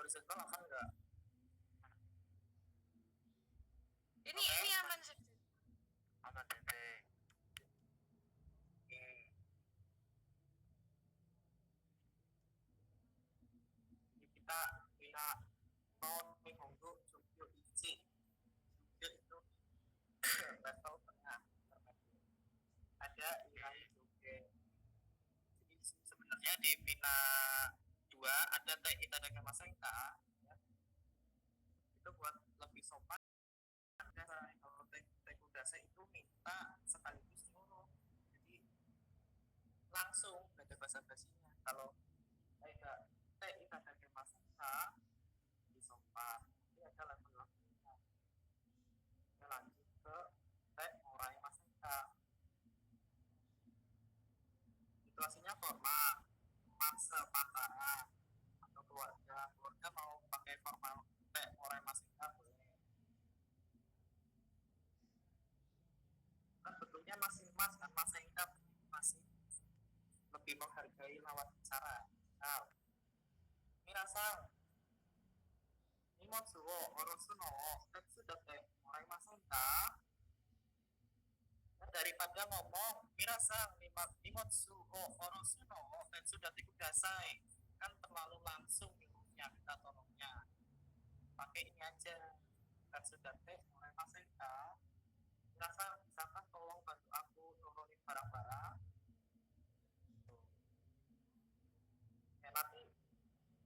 horizontal aman nggak? Ini aman sih. Aman Sensei. Kita bina non Nihongo Jogyo Ichi. Jogyo itu level tengah. Ada Irai Jogyo. Jadi sebenarnya di bina 2 ada Teh Itadaki Masenka, ya. Itu buat lebih sopan. Kalau Teh Kudasai itu minta sekaligus nyuruh, jadi langsung nggak ada basa-basinya. Kalau Teh Itadaki Masenka di sopan, ini ada level-levelnya. Kita lanjut ke Teh Morai Masenka. Situasinya formal, maksa pacaran atau keluarga mau pakai formal Teh Morai Masenka boleh. Kan bentuknya masih mas kan, Masenka masih lebih menghargai lawan bicara. Nah, Minasan Nimotsu wo orosu no tetsu date Morai Masenka. Daripada ngomong Minasan Nimotsu wo orosu no tetsu date kudasai, kan terlalu langsung nyuruhnya, minta tolongnya. Pakai ini aja, tetsu date Morai Masenka. Minasan, misalkan tolong bantu aku nurunin barang-barang. Ya nanti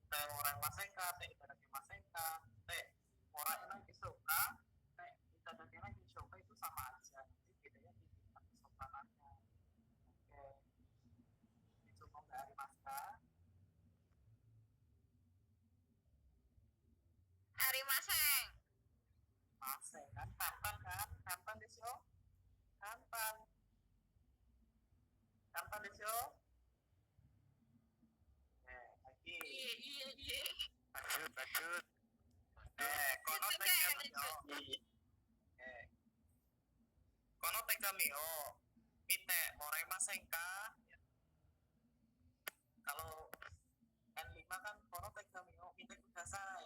Teh Morai Masenka, Teh Itadaki Masenka, Teh Morai Nagi Shoka, Teh Itadaki Nagi Shoka itu sama aja. Nanti bedanya di tingkat kesopanannya. Oke. Ini cukup dari Maska. Hari Maseng. Maseng kan? Kantan desu? Kantan desu? Lagi. Iya. Lanjut. Kono tegami o mite morai masenka. Kalau N5 kan kono tegami o mite kudasai.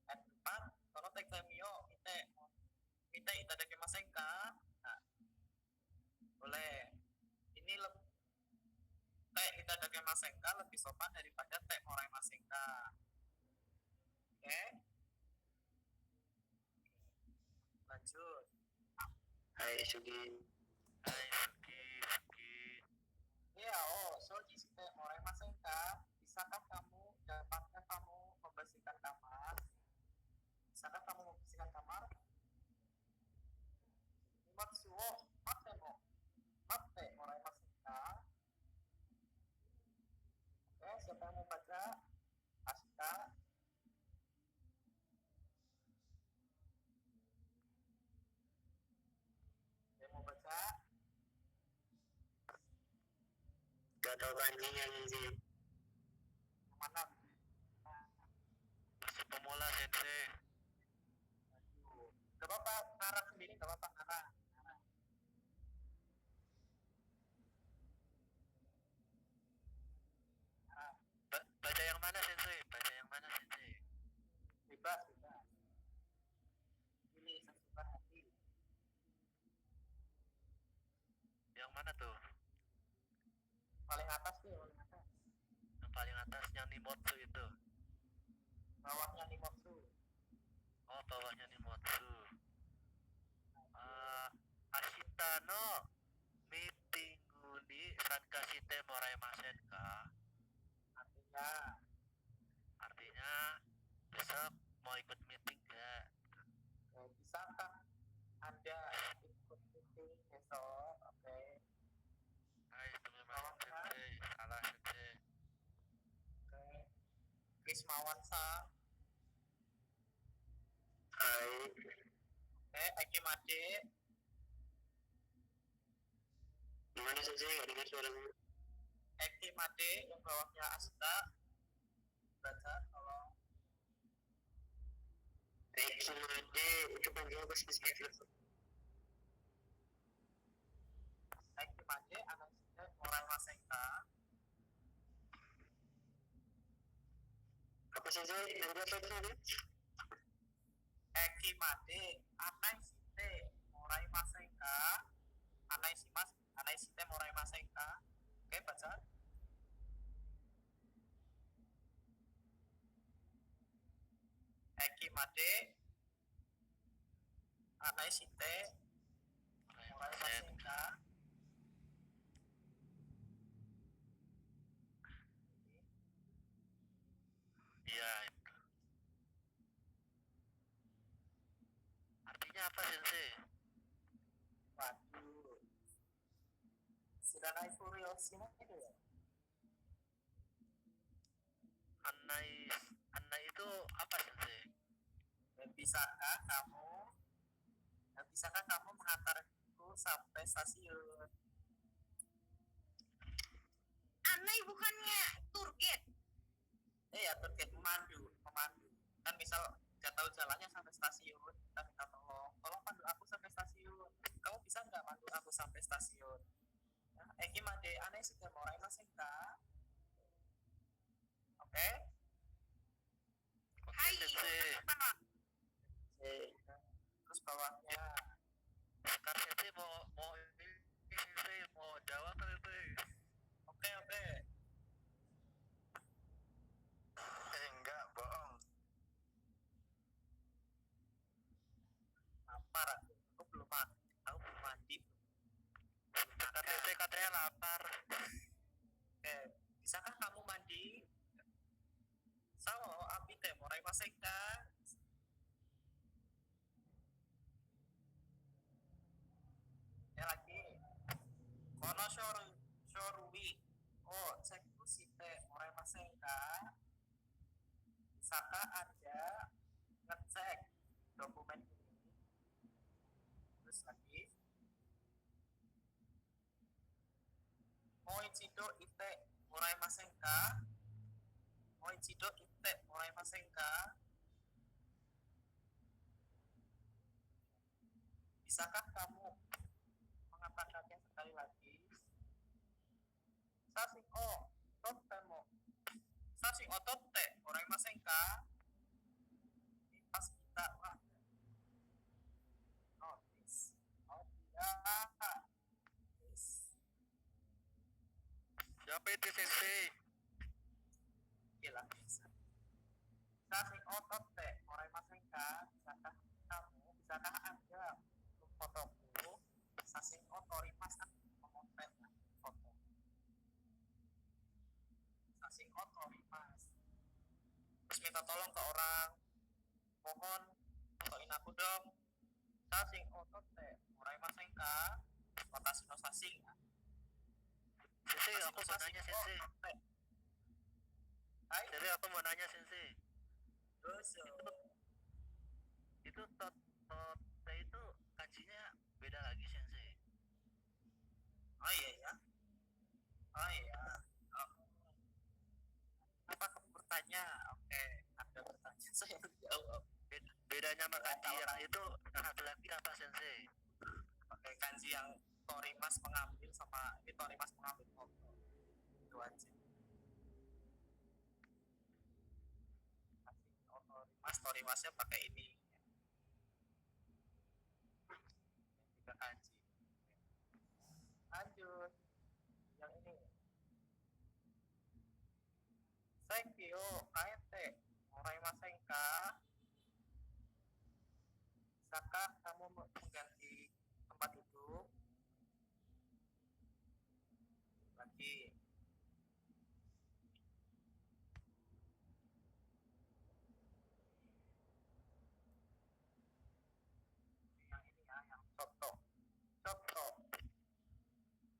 N4 kono tegami o mite itadaki masenka. Nah, boleh. Ini Teh Itadaki Masenka lebih sopan daripada Teh Morai Masenka. Oke. Lanjut. Hai Sugi. Iya, Soji Teh Morai Masenka. Bisakah dapatkah kamu membersihkan kamar? Nimatsu wo matte Morai Masenka. Oke, siapa yang mau baca? Aska. Yang mau baca? Gak tau kanjinya sih. Mana? Masih pemula Sensei. Gak apa-apa, ngarang sendiri, gak apa-apa ngarang. Baca yang mana Sensei? Bebas. Pilih sesuka hati. Yang mana tuh? Paling atas. Yang paling atas, yang Nimotsu itu. Bawahnya Nimotsu. Oh, bawahnya Nimotsu. Ashita no meetingu ni sankashite moraemasenka. Artinya besok mau ikut meeting gak? Bisakah Anda ikut meeting besok? Oke. Hai, teman-teman Sensei. Salah Sensei. Oke. Krismawansa. Hai. Akimade. Gimana sih gak dengar suaramu? Akimade yang bawahnya Asta. Baca tolong. Akimade itu panjang apa sih? Akimade analisisnya Morai Masenka. Apa sensei nanti apa tadi? Eki made anai site morai masenka. Anai site morai masenka. Oke, baca. Eki made anai site morai masenka. Iya. Artinya apa sensei? Waduh. Shiranai Furioshi itu ya. Anai itu apa sensei? Dan bisakah kamu mengantarku sampai stasiun? Anai bukannya tour guide. Ya terkait memandu. Kan misal nggak tahu jalannya sampai stasiun, kita minta tolong pandu aku sampai stasiun. Kamu bisa nggak pandu aku sampai stasiun? Nah, Eki made aneh sudah morai masenka. Oke. Oke Hai, sensei. apa? Terus bawahnya Sekarang sensei mau ini sensei mau jawab sensei. oke. Enggak, bohong. Lapar aku belum mandi. Sekarang sensei katanya lapar. Bisakah kamu mandi? Sao api teh morai masenka. Ya lagi. Kono shorui. Oh, cekku site morai masenka. Bisakah Anda ngecek dokumen ini? Terus lagi. Moichido ite morai masenka. Moichido ite morai masenka. Bisakah kamu mengatakannya sekali lagi? Sasing o tottemo. Sasing o totte morai masenka. Pas kita notice. Oh tidak. Siapa itu sensei? Gila bisa. Sasing otot teh morai masenka. Bisakah Anda memfotoku? Sasing otorimas kan memotret foto. Sasing otorimas. Terus minta tolong ke orang. Mohon fotoin aku dong. Sasing otot teh morai masenka. Watashi no sasing. Sensei, aku mau nanya sensei. Hai, Sensei, aku mau nanya sensei. doso. Itu totte itu kanjinya beda lagi sensei. Oh iya ya. Oh iya. Oh. Apa kamu bertanya? Oke, Anda bertanya, saya jawab. Bedanya sama kanji yang itu satu lagi apa sensei? Pakai kanji yang torimas mengambil sama ini torimas mengambil foto. Itu aja. Torimasnya pakai ini. Tiga kanji. Lanjut. Yang ini. Senkyo kaete morai masenka. Bisakah kamu mengganti tempat duduk? Lagi. Yang ini ya, yang coto.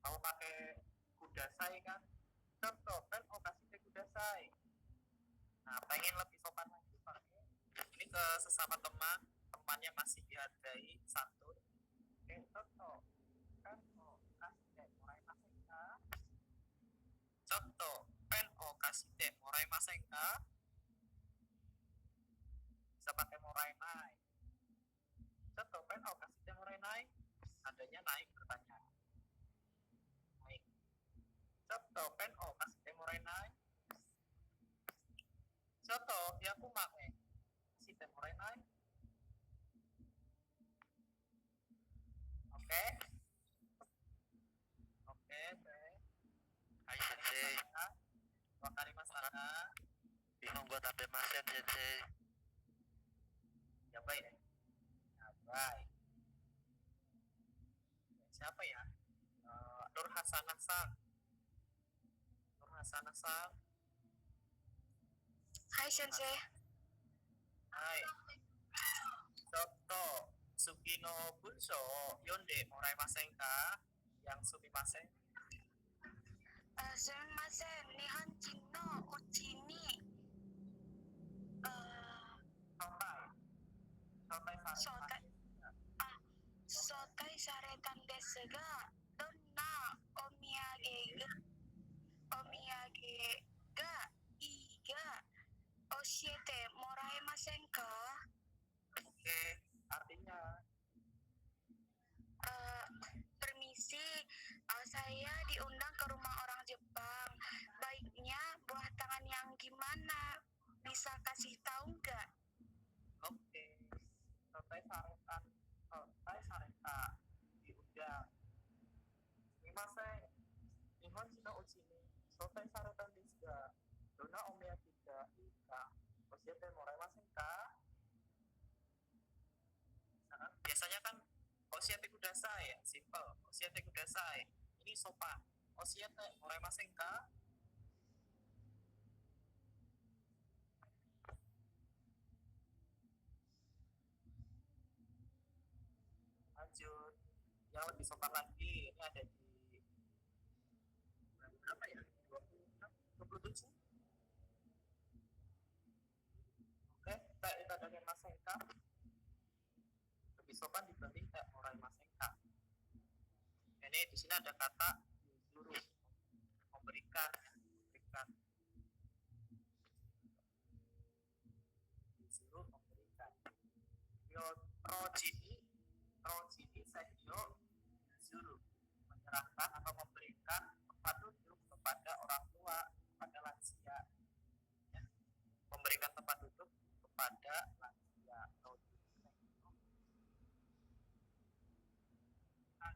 Kamu pakai kudasai kan? Coto, kan kasih kudasai. Nah, pengen lebih sopan lagi pakai. Ini ke sesama temannya masih dihargai santun. Oke, coto. Kan kasih morai masenka. Coto, pen kasih morai masenka. Bisa pakai morai nai. Coto, pen kasih morai nai. Adanya naik pertanyaan. Naik. Coto, pen kasih morai nai. Coto, ya buat HP Masen Sensei. Ya baik ya. Ya baik. Siapa ya? Nur Hasanah Sang. Nur Hasanah Sang. Hai Sensei. Hai. Soto Sugino Bunso Yonde Morai Masenka yang Sumimasen. Sumimasen, Nihon Jin no uchi ni Sotai. sotai saretan desu ga donna omiyage ga ii ga oshiete moraemasen ka? Oke, artinya Permisi, saya diundang ke rumah orang Jepang. Baiknya buah tangan yang gimana? Bisa kasih tahu nggak? oke. Sotai sareta diundang. Sumimasen. Nihon Shino Uchini. Sotai saretan desu ga donna omiyage ga ii ka oshiete morai masenka? Biasanya kan Oshiete kudasai ya, simple. Oshiete kudasai. Ini sopan. Oshiete moraimasen ka? Lanjut. Yang lebih sopan lagi, ini ada di berapa ya? 26, 27. Oke, tak itadake masen ka? Lebih sopan dibanding tak moraimasen ka. Ini di sini ada kata yuzuru, memberikan, yuzuru memberikan. Rojini sehyo yuzuru, menyerahkan atau memberikan tempat duduk kepada orang tua, kepada lansia. Ya. Memberikan tempat duduk kepada lansia.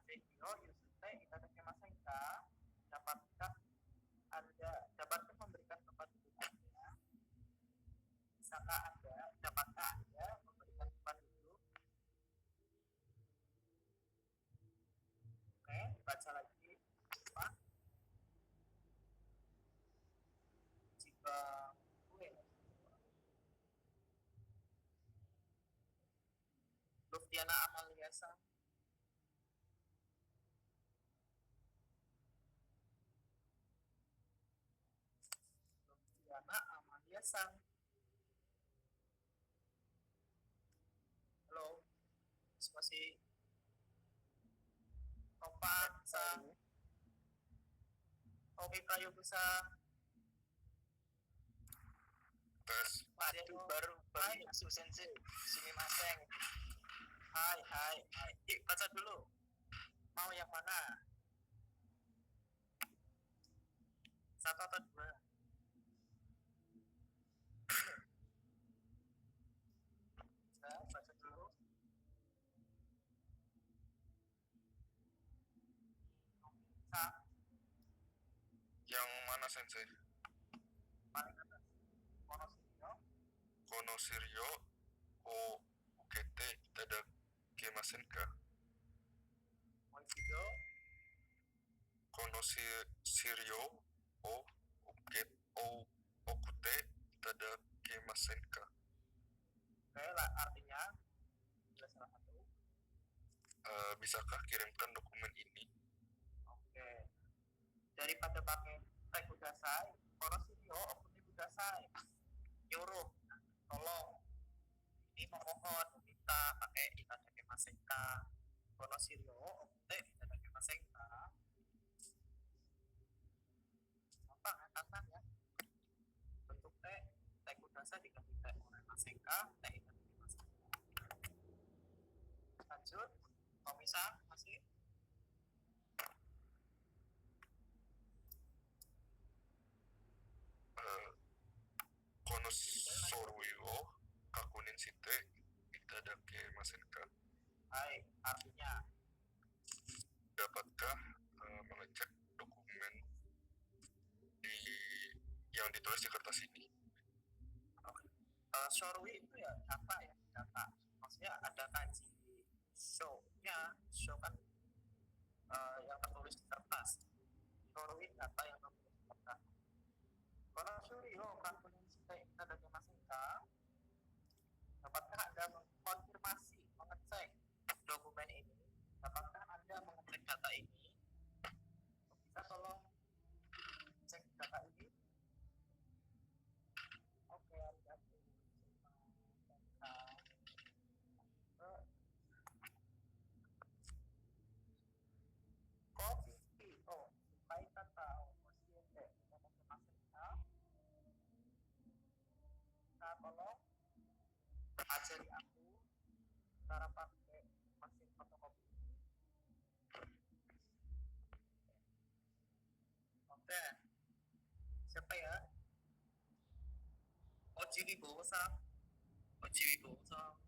Sehyo yuzute itadake masen ka? Dapatkah memberikan tempat duduk Anda? Dapatkah Anda memberikan tempat duduk? Oke, baca lagi. Apa? Jika gue Luftiana Amaliasa. Luftiana Amaliasa. Halo. Masih Topan Sang. Oke, Prayogusa. Tes. Waduh, baru Hai. masuk Sensei. Sumimasen. Hai. Baca dulu. Mau yang mana? Satu atau dua? Baca dulu. Yang mana Sensei? Paling atas. Konoshiro. Konoshiryo o ukete itadake masen ka? Moichido. Konoshiryo o okute itadake masen ka? Oke, lah, artinya jelas salah satu. Bisakah kirimkan dokumen ini? Oke. Daripada pakai teh kudasai, Konoshiro okute kudasai. Nyuruh, tolong. Ini memohon, meminta pakai itadake masen ka. Konoshiro okute itadake masen ka. Gampang ya, gampang ya. Bentuk teh kudasai diganti teh moraimasen ka, teh itadake masen ka. Lanjut, Komisa masih. Konosorui o kakunin shite itadake masen ka? Hai, artinya Dapatkah mengecek dokumen yang ditulis di kertas ini? Shorui itu ya data ya, data. Maksudnya ada kanji show-nya, show kan yang tertulis di kertas. Shorui data yang tertulis di kertas. Kalau Shuryo kan kita dari Masika, dapatkah Anda mengkonfirmasi, mengecek dokumen ini? Dapatkah Anda mengecek data ini? Bisa tolong cek data ini? Oke, hati-hati. Kopi, oh, supaya kata, osiete, kita Masika. Nah, tolong ajari aku cara pakai mesin fotokopi. Oke, siapa ya? Oji Wibowo-san. Oji Wibowo-san.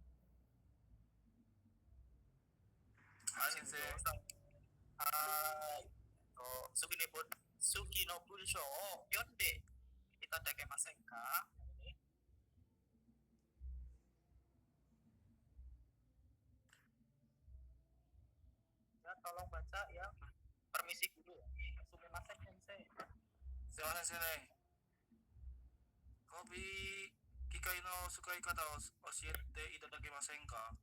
Sensei. Hai. Suki no Bunsho o yonde itadakemasen ka? Ini. Ya, tolong baca ya. Permisi dulu ya. Sumimasen sensei. Sumimasen sensei. Kopi kikai no sukai kata o oshiete itadakimasen ka?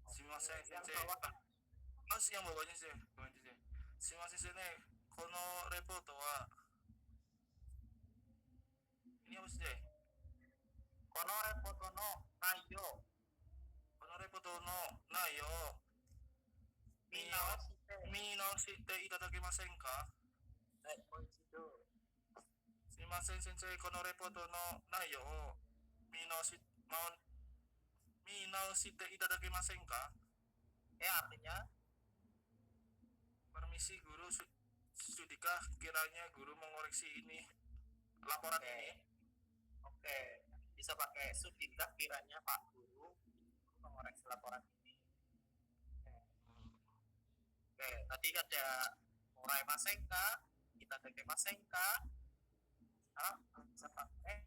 Sumimasen sensei. Mas yang bawahnya sih, sensei. Sumimasen sensei. Kono reporto wa ini apa sih? Kono reporto no nayo. Kono reporto no nayo. Minaoshite itadakimasen ka? Sumimasen sensei, kono reporto no nayo o minaoshite itadakimasen ka? Artinya permisi guru, sudikah kiranya guru mengoreksi ini laporan ini? Oke, bisa pakai sudikah kiranya Pak Guru mengoreksi laporan ini. Oke, tadi ada Morai Masenka, kita pakai Masenka. Sekarang bisa pakai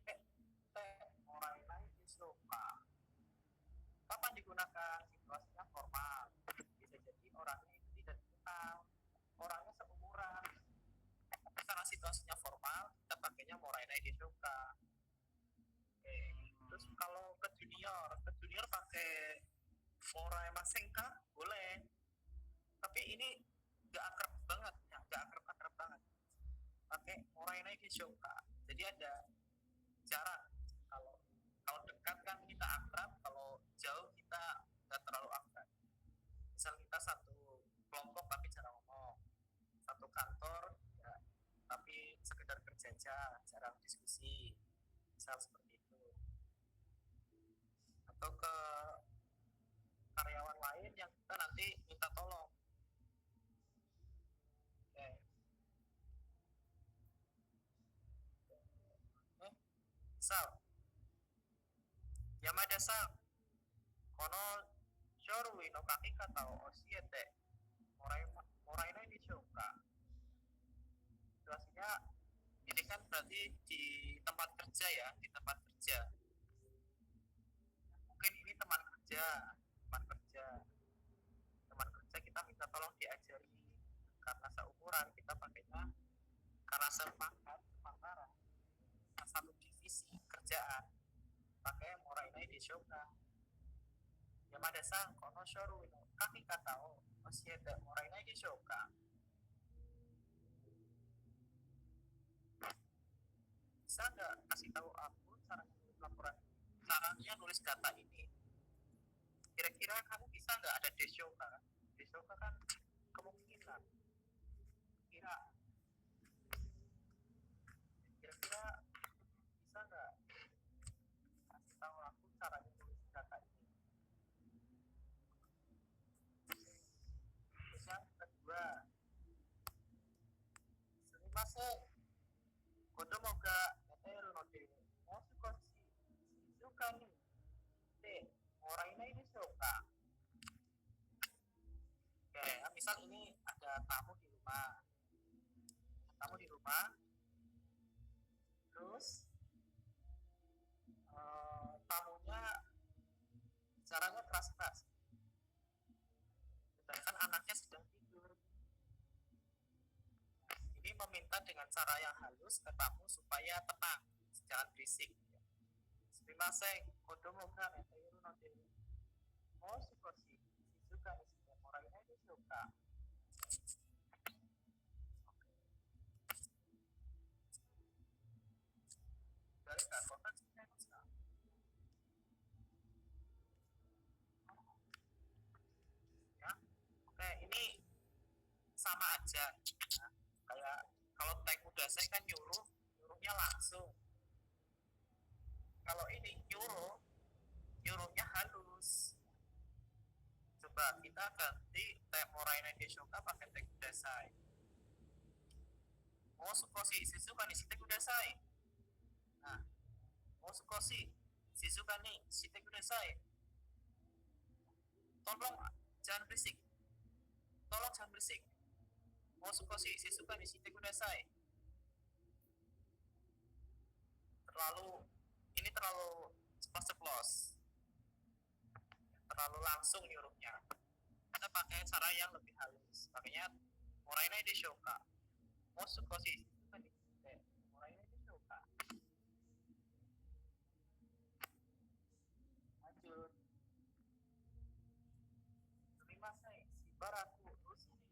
Morai Naisuka. Kapan digunakan? Situasinya formal. Bisa jadi orangnya itu tidak dikenal, orangnya seumuran. Karena situasinya formal, kita pakainya Morai Naisuka. Oke, terus kalau ke junior pakai Morai Masenka boleh. Tapi ini nggak akrab banget ya, nggak akrab banget. Pakai Morai Naisuka. Jadi ada jarak. Kalau dekat kan kita akrab, kalau jauh kita nggak terlalu akrab. Misal kita satu kelompok tapi jarang ngomong, satu kantor ya, tapi sekedar kerja aja, jarang diskusi, misal seperti itu. Atau ke karyawan lain yang kita nanti minta tolong. Misal Yamada-san, kono shorui no kakikata o oshiete morai no deshouka? Situasinya ini kan berarti di tempat kerja ya, di tempat kerja. Mungkin ini teman kerja kita minta tolong diajari, karena seumuran kita pakainya, karena sepantaran satu divisi kerjaan pakai Morai no deshouka? Yamada-san, kono shorui no kakikata o oshiete morai no deshouka? Bisa nggak kasih tahu aku cara menulis laporan, caranya nulis data ini? Kira-kira kamu bisa nggak ada deshouka? Deshouka kan kemungkinan. Kira-kira bisa nggak kasih tahu aku caranya nulis data ini? Terus yang kedua, sumimasen, kodomo ga neteru no de mousikoshi shizuka ni shite moraenai deshouka? Oke, misal ini ada tamu di rumah, terus tamunya keras-keras. Sedangkan anaknya sedang tidur. Ini meminta dengan cara yang halus ke tamu supaya tenang, jangan berisik. Sumimasen, kodomo ga neteiru node mo sukoshi shizuka ni shite moraenai deshou ka? Dari ka kontak shimasu ka? Ya, oke, ini sama aja. Nah, kayak kalau teks kudasai kan nyuruhnya langsung. Kalau ini nyuruhnya halus. Coba kita ganti teks moraenai deshou ka pakai teks kudasai. Mo sukoshi shizuka ni shite kudasai. Nah, mo sukoshi shizuka ni shite kudasai. Tolong jangan berisik. Tolong jangan berisik. Mo sukoshi shizuka ni shite kudasai. Terlalu ceplos-ceplos. Terlalu langsung nyuruhnya. Kita pakai cara yang lebih halus. Makanya moraenai deshou ka? Mo sukoshi shizuka ni shite moraenai deshou ka? Lanjut. Sumimasen, shibaraku ushi ni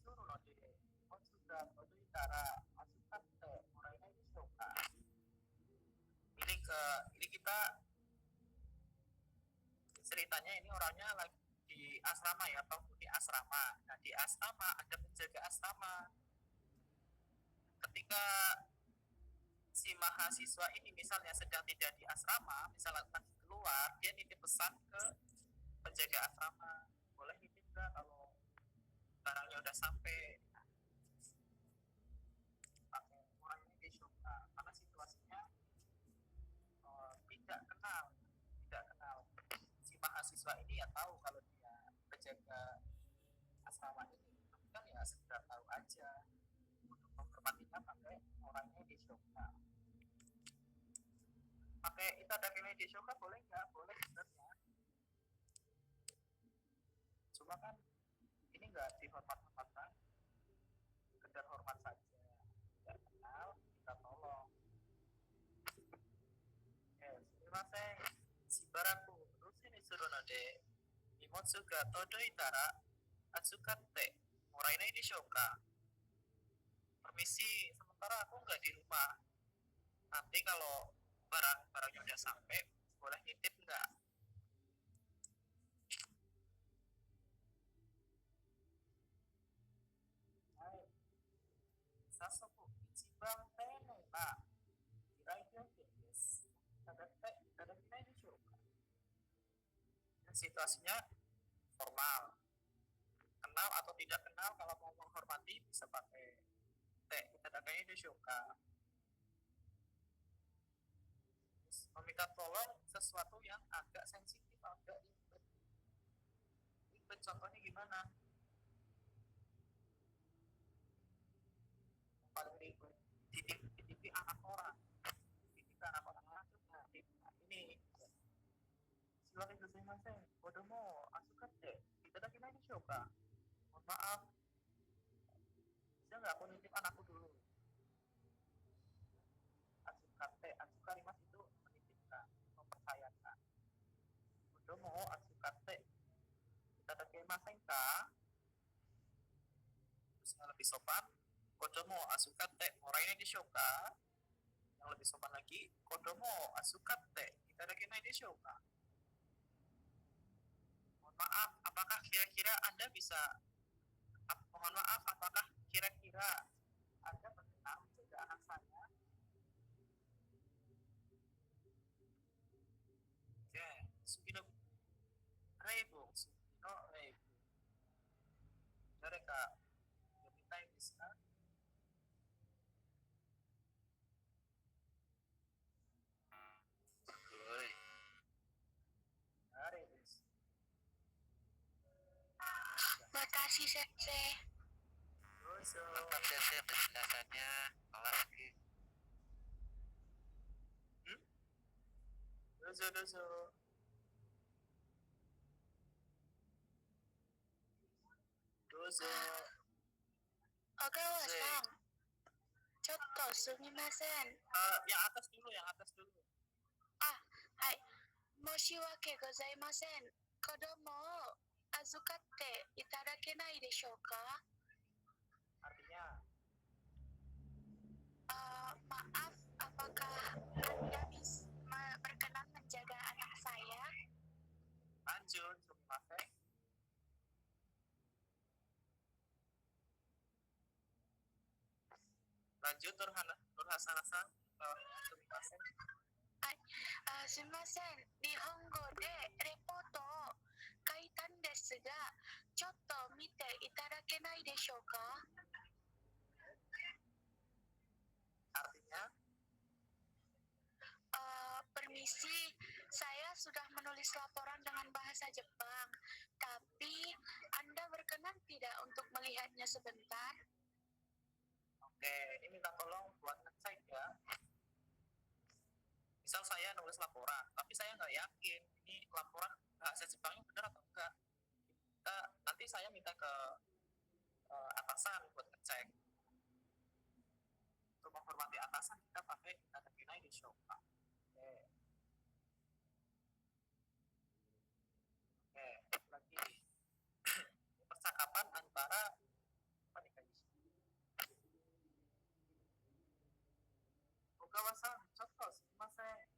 suru node motsu ga todoitara asukatte moraenai deshou ka? Ini kita ceritanya ini orangnya lagi di asrama ya, penghuni asrama. Nah, di asrama ada penjaga asrama. Ketika si mahasiswa ini misalnya sedang tidak di asrama, misalnya lagi keluar, dia nitip pesan ke penjaga asrama, boleh nitip nggak kalau barangnya udah sampai? Pakai moraenai deshou ka? Karena situasinya tidak kenal si mahasiswa ini ya, tahu kalau dia penjaga asrama ini, tapi kan ya sekedar tahu aja. Untuk menghormatinya pakai moraenai deshou ka. Pakai itadaki deshou ka boleh nggak? Boleh sebenarnya. Cuma kan ini nggak dihormat-hormatkan, sekedar hormat saja. Tidak kenal, kita tolong. Sumimasen, shibaraku ushi ni suru node nimotsu ga todoitara atsukatte moraenai deshou ka? Permisi, sementara aku nggak di rumah. Nanti kalau barangnya udah sampai, boleh nitip nggak? Hai, sasoku ichiban tene wa irai hyogen desu. Itadaki deshou ka? Dan situasinya formal. Kenal atau tidak kenal, kalau mau menghormati bisa pakai itadaki deshou ka. Meminta tolong sesuatu yang agak sensitif, agak ribet. Contohnya gimana? Paling ribet titip anak orang. Titip anak orang langsung. Nah, ini silakan sumimasen, kodomo asukatte itadaki deshou ka? Mohon maaf, bisa nggak aku nitip anakku dulu? Asukarimas itu menitipkan, mempercayakan. Kodomo asukatte itadaki ka? Terus yang lebih sopan, kodomo asukatte moraenai deshou ka? Yang lebih sopan lagi, kodomo asukatte itadaki deshou ka? Mohon maaf, apakah kira-kira Anda bisa mohon maaf, apakah kira-kira Anda berkenan menjaga anak saya? Oke, sugino reibu. Dareka yomitai desu ka? Oi, Are desu. Makasih Sensei. Dozo. mantap sensei penjelasannya. Awas ki. Dozo. Dozo. Ogawa-san. Chotto sumimasen. Yang atas dulu, yang atas dulu. Hai. Moshiwake gozaimasen. Kodomo o azukatte itadakenai deshou ka? Artinya, Maaf, apakah Anda bisa berkenan menjaga anak saya? lanjut, sumimasen. Lanjut, Nurhasana-san. Sumimasen. すみません、日本語でレポートを書いたんですが、ちょっと見ていただけないでしょうか？ Artinya, Permisi, saya sudah menulis laporan dengan bahasa Jepang, tapi Anda berkenan tidak untuk melihatnya sebentar? oke, ini minta tolong buat ngecek ya. Misal saya nulis laporan, tapi saya nggak yakin ini laporan bahasa Jepangnya benar atau enggak. Nanti saya minta ke atasan buat ngecek. Untuk menghormati atasan, kita pakai itadakenai deshou ka. Oke, lagi percakapan antara apa nih guys? Ogawa-san, chotto sumimasen.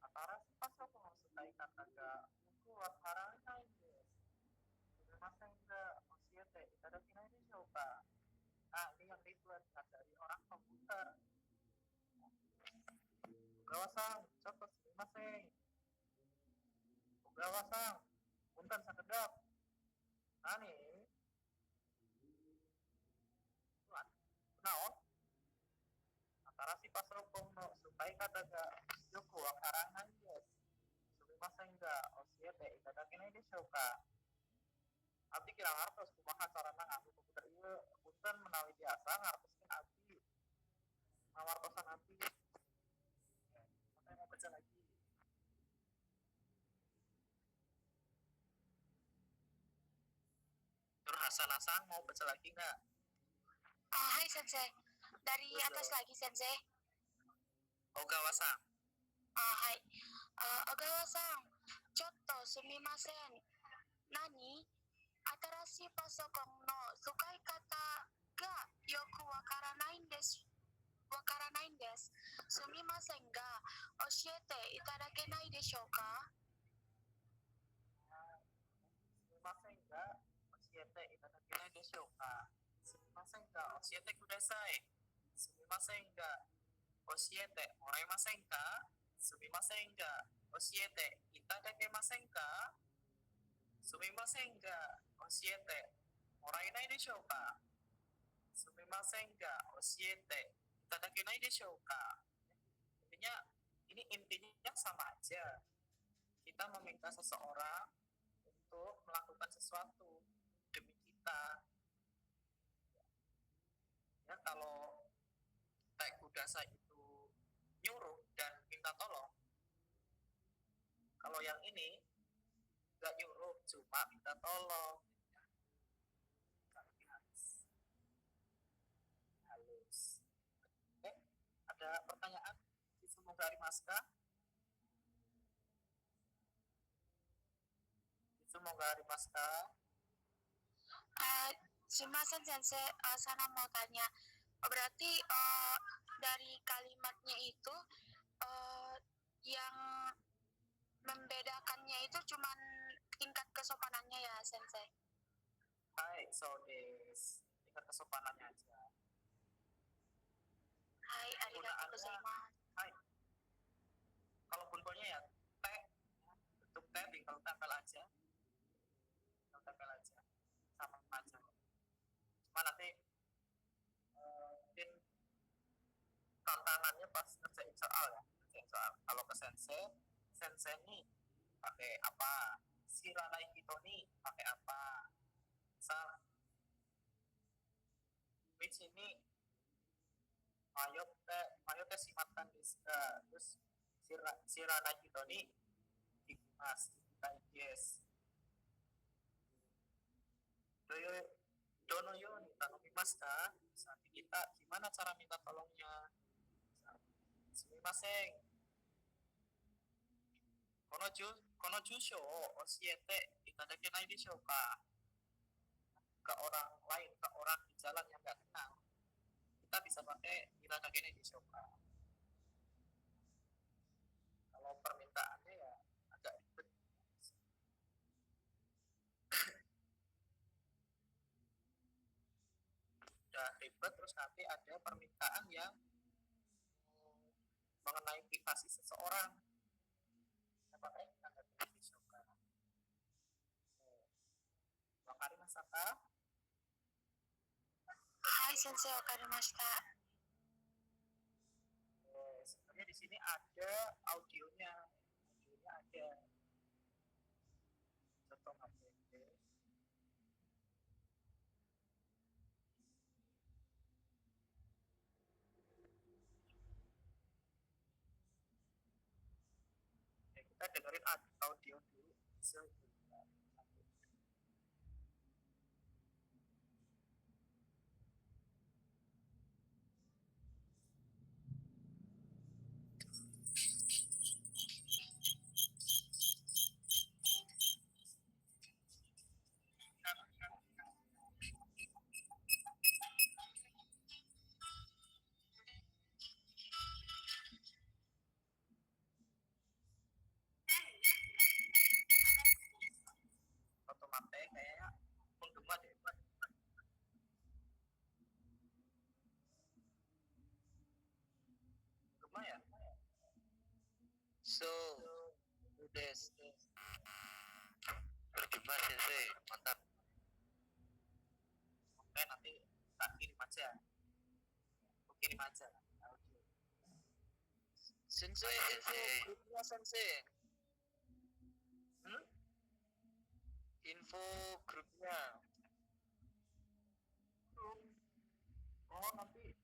Atarashi pasoko no sukai kata ga yoku wakaranai desu. Sumimasen ga oshiete itadakenai deshou ka? Nah, ini yang ribet dari orang komputer. Ogawa-san, chotto sumimasen. Ogawa-san, punten sakedap. Nani? Naon? Atarashi pasoko no sukai kata ga yoku wakaranai desu. Sumimasen ga oshiete itadakenai deshou ka? Abdi kira ngartos kumaha carana nganggo komputer ieu. Punten menawi biasa ngartoskeun abdi. Ngawartosan abdi. Saya mau baca lagi. Nurhasana-san mau baca lagi nggak? Hai Sensei, dari atas lagi Sensei. Ogawa-san. Hai, Ogawa-san, chotto sumimasen. Nani? Atarashi pasokon no sukai kata ga yoku wakaranai desu. Sumimasen ga oshiete itadakenai deshou ka? Sumimasen ga oshiete itadakenai deshou ka? Sumimasen ga oshiete kudasai. Sumimasen ga oshiete moraimasen ka? Sumimasen ga oshiete itadakemasen ka? Sumimasen ga oshiete moraenai deshou ka? Sumimasen ga oshiete itadakenai deshou ka? Intinya, ini intinya sama aja. Kita meminta seseorang untuk melakukan sesuatu demi kita. Ya, kalau Teh Kudasa itu nyuruh dan minta tolong. Kalau yang ini nggak nyuruh, cuma minta tolong. Halus. Oke, ada pertanyaan? Semoga Arimaska. Semoga Arimaska. Sumimasen Sensei, Sana mau tanya. Berarti dari kalimatnya itu yang membedakannya itu cuman tingkat kesopanannya ya Sensei? Hai, so des. Tingkat kesopanannya aja. Hai, arigatou gozaimasu. Hai. Kalau bunbolnya ya teh, bentuk teh tinggal tempel aja. Tinggal tempel aja. Sama aja. Cuma nanti mungkin tantangannya pas ngerjain soal ya. Ngerjain soal. Kalau ke sensei nih pakai apa? Shiranai hito nih pakai apa? Misal which ini mayote shimatta desu ka? Terus shiranai hito ni ikimasu. Yes. doyo dono yo nih tanomimasu ka. Misalnya kita gimana cara minta tolongnya. Sumimasen. Kono jusho oshiete itadakenai deshou ka. Ke orang lain, ke orang di jalan yang nggak kenal, kita bisa pakai itadakenai deshou ka. Kalau permintaannya ya agak ribet. Udah ribet terus nanti ada permintaan yang mengenai privasi seseorang. Pakai itadakenai deshou ka. Wakarimashita ka? Hai sensei, wakarimashita. Sebenarnya di sini ada audionya ada. Contoh materi. Kita dengerin audio dulu. Otomatis kayak menggema deh. Menggema ya? So, des. Bergema sensei, mantap. Oke, nanti tak kirim aja. Aku kirim aja audio. Sensei, grupnya sensei. Info grupnya. Oh, nanti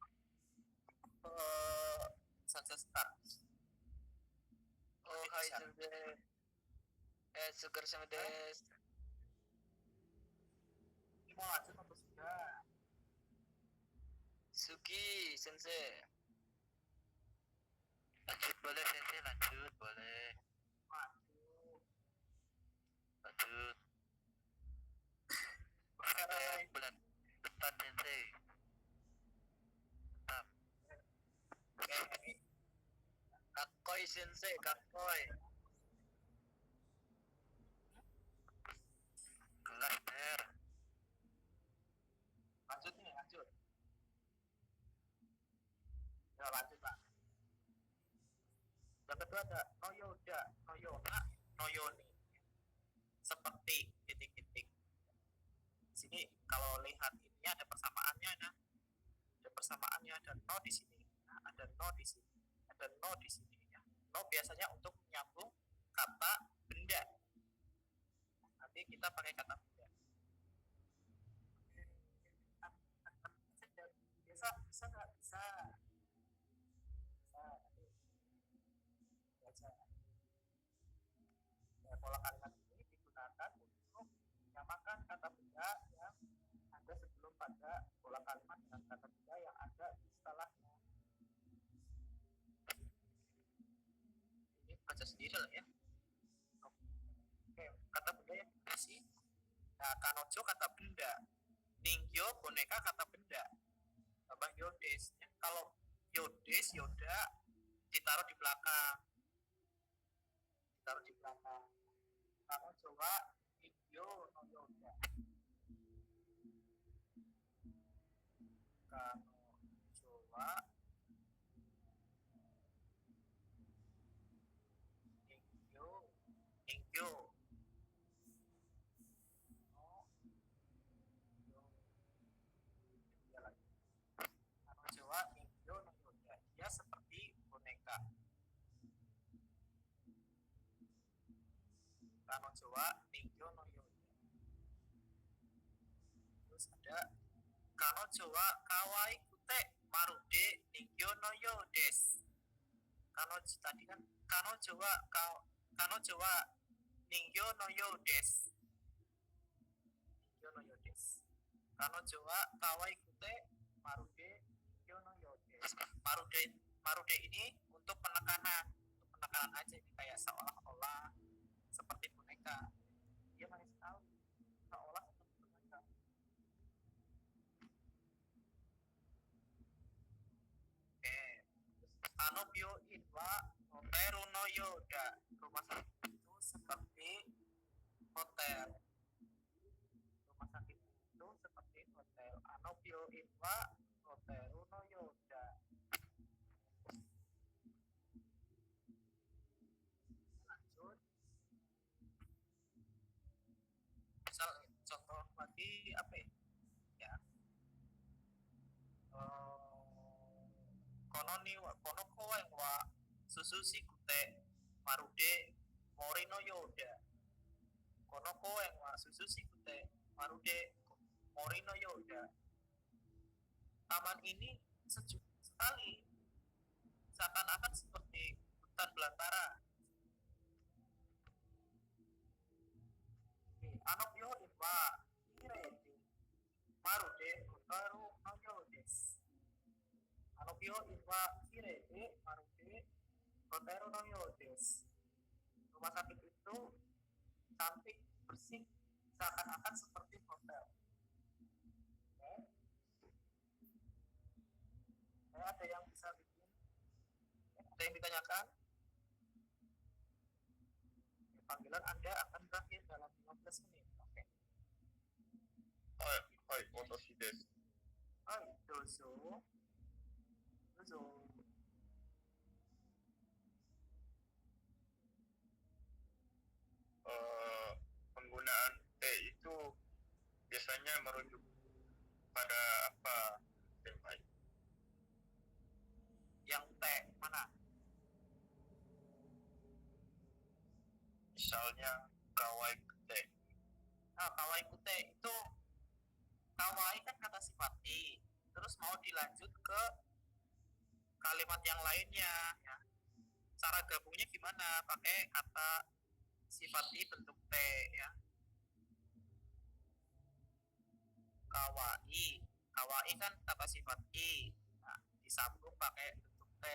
saja start. Oh, hai sensei. Sugar sama des. Ini mau lanjut atau sudah? Sugi, sensei. Lanjut boleh sensei, lanjut boleh. Waduh. Lanjut. Sekarang Bulan depan sensei. Mantap. oke. Kakoi sensei, kakoi. Kelas ter. Lanjut nih, lanjut. Ya, lanjut lah. Yang kedua ada noyoda, noyona, noyoni. Seperti titik-titik. Di sini kalau lihat ini ada persamaannya, ada persamaannya, ada no di sini, ada no di sini, ada no di sini. Ya. No biasanya untuk menyambung kata benda. Nanti kita pakai kata benda. Bisa nggak? Bisa. Nanti baca. Ya, pola kalimat ini digunakan untuk menyamakan kata benda yang ada sebelum pada pola kalimat dengan kata benda yang ada di setelahnya. Ini baca sendiri lah ya. Oke, kata benda yang dikasih. Nah, kanojo kata benda, ningyo boneka kata benda, tambah yodes. Ya, kalau yodes yoda ditaruh di belakang, kanojo wa ningyo no yoda, kanojo wa ningyo Jawa Ningyo no Yoda. Dia seperti boneka. Kano Jawa Ningyo no Yoda. Terus ada Kano Jawa Kawai Kute Marude Ningyo no Yodes. Kano tadi kan Kano Jawa Ningyo no Yodes. Ningyo no Yodes. Kanojo wa kawaikute marude yo no yo desu. Marude ini untuk penekanan aja, ini kayak seolah-olah seperti boneka. Dia manis sekali, seolah seperti boneka. Oke, Anobyo Inwa Hoteru no Yoda. Rumah sakit itu seperti hotel. Rumah sakit itu seperti hotel. Anobyo Inwa Hoteru no Yoda. Lanjut. Misal contoh lagi apa ya? Kono ni wa kono koen wa susushi kute marude mori no yoda. Kono koen wa susushi kute marude mori no yoda. Taman ini sejuk sekali, seakan-akan seperti hutan belantara. Anobyo inwa kirete marude hotaru no yo desu. Anobyo inwa kirete marude hotaru no yo desu. Rumah sakit itu cantik, bersih, seakan-akan seperti hotel. Oke. Ada yang bisa bikin? Ada yang ditanyakan? Panggilan Anda akan berakhir dalam 15 menit. Oke. はい、私です。Hai, dozo. Dozo. Penggunaan T itu biasanya merujuk pada apa? Senpai? Yang T mana? Misalnya kawai T. Nah, kawai kute itu kawai kan kata sifati. Terus mau dilanjut ke kalimat yang lainnya. Ya. Cara gabungnya gimana? Pakai kata sifati bentuk T ya. Kawai. Kawai kan kata sifat I. Nah, disambung pakai bentuk T.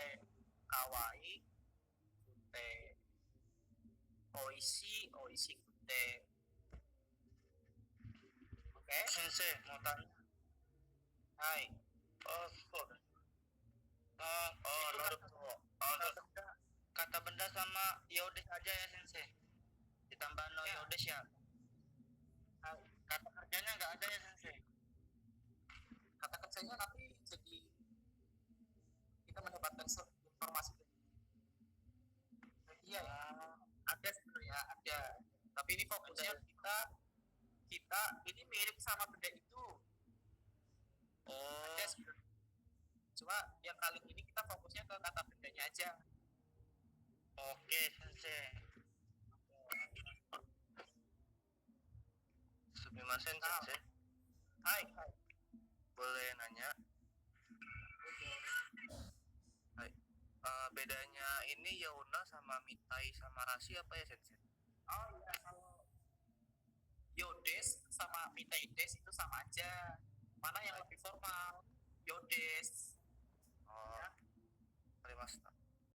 Kawai kute. Oishi, oishi kute. Oke? Sensei mau tanya. Hai. Oh, so. Itu naruto. Kata benda sama yodes aja ya sensei. Ditambah no Ya. yodes ya. Hai. Kata kerjanya nggak ada ya sensei. Kata kerjanya nanti jadi kita mendapatkan informasi dari media ya. Ada sebenarnya, ada. Tapi ini fokusnya kita ini mirip sama benda itu. Oh, Ada sebenarnya. Cuma yang kali ini kita fokusnya ke kata bendanya aja. oke sensei. Sumimasen sensei. Hai, hai. Boleh nanya? Hai. Bedanya ini Yauna sama Mitai sama Rasi apa ya sensei? Oh iya, kalau Yodes sama Mitaides itu sama aja. Mana yang lebih formal?